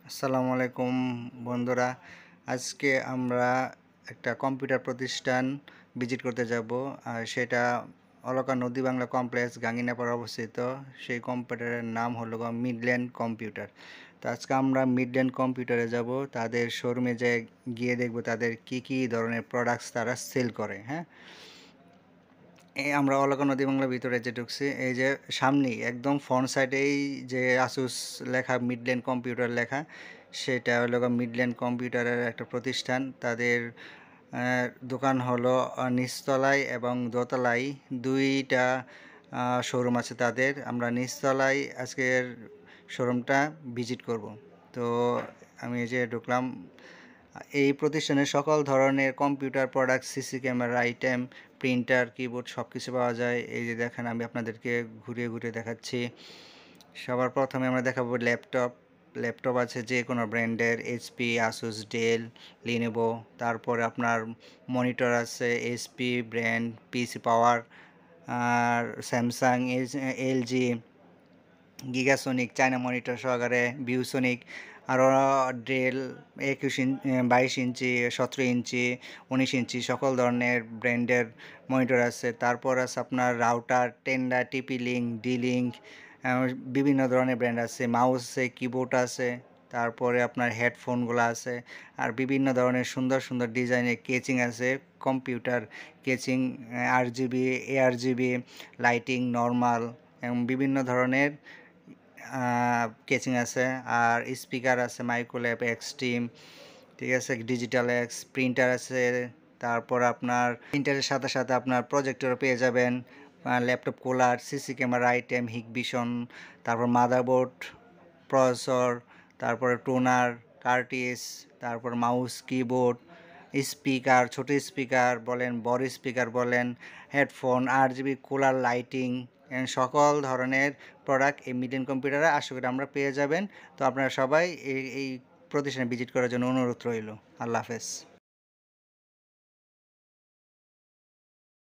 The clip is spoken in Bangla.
আসসালামু আলাইকুম বন্ধুরা। আজকে আমরা একটা কম্পিউটার প্রতিষ্ঠান ভিজিট করতে যাব, আর সেটা অলকা নদী বাংলা কমপ্লেক্স গাঙ্গিনাপাড়া অবস্থিত। সেই কম্পিউটারের নাম হলো মিডল্যান্ড কম্পিউটার। তো আজকে আমরা মিডল্যান্ড কম্পিউটারে যাব, তাদের শোরুমে গিয়ে দেখব তাদের কি কি ধরনের প্রোডাক্টস তারা সেল করে। হ্যাঁ, এই আমরা অলকা নদী বাংলার ভিতরে যে ঢুকছি, এই যে সামনেই একদম ফ্রন্ট সাইডেই যে আসুস লেখা, মিডল্যান্ড কম্পিউটার লেখা, সেটা হলো মিডল্যান্ড কম্পিউটারের একটা প্রতিষ্ঠান। তাদের দোকান হলো নিচতলায় এবং দোতলায়, দুইটা শোরুম আছে তাদের। আমরা নিচতলায় আজকের শোরুমটা ভিজিট করব। তো আমি এই যে ঢুকলাম। এই প্রতিষ্ঠানে সকল ধরনের computer product, CC camera item, printer, keyboard সব কিছু পাওয়া যায়। এই যে দেখেন, আমি আপনাদেরকে ঘুরিয়ে ঘুরিয়ে দেখাচ্ছি। সবার প্রথমে আমরা দেখাবো ল্যাপটপ। ল্যাপটপ আছে যে কোনো ব্র্যান্ডের, এইচপি, আসুস, ডেল, লিনোভো। তারপরে আপনার মনিটর আছে এইচপি ব্র্যান্ড, পিসি পাওয়ার, আর Samsung, LG, Gigasonic, China monitor সহকারে, ভিউসোনিক, আরও ডেল 22 ইঞ্চি, 17 ইঞ্চি, 19 ইঞ্চি সকল ধরনের ব্র্যান্ডের মনিটর আছে। তারপর আছে আপনার রাউটার, টেন্ডা, টিপি লিঙ্ক, ডি লিঙ্ক, বিভিন্ন ধরনের ব্র্যান্ড আছে। মাউস আছে, কিবোর্ড আছে, তারপরে আপনার হেডফোনগুলো আছে, আর বিভিন্ন ধরনের সুন্দর সুন্দর ডিজাইনের কেচিং আছে। Computer কেচিং, RGB, ARGB, lighting, normal এবং বিভিন্ন ধরনের কেচিং আছে। আর স্পিকার আছে মাইক্রোল্যাব, এক্সট্রিম, ঠিক আছে, ডিজিটাল এক্স, প্রিন্টার আছে। তারপর আপনার প্রিন্টারের সাথে সাথে আপনার প্রজেক্টরও পেয়ে যাবেন, laptop cooler, CC camera item, Hikvision, তারপর মাদারবোর্ড, প্রসেসর, তারপরে টোনার, কার্টিস, তারপর মাউস, কিবোর্ড, স্পিকার, ছোট স্পিকার বলেন, বড় স্পিকার বলেন, হেডফোন, RGB, কুলার, লাইটিং, সকল ধরনের প্রোডাক্ট এই মিডল্যান্ড কম্পিউটারে আশা করি আমরা পেয়ে যাবেন। তো আপনারা সবাই এই প্রতিষ্ঠানে ভিজিট করার জন্য অনুরোধ রইল। আল্লাহ হাফেজ।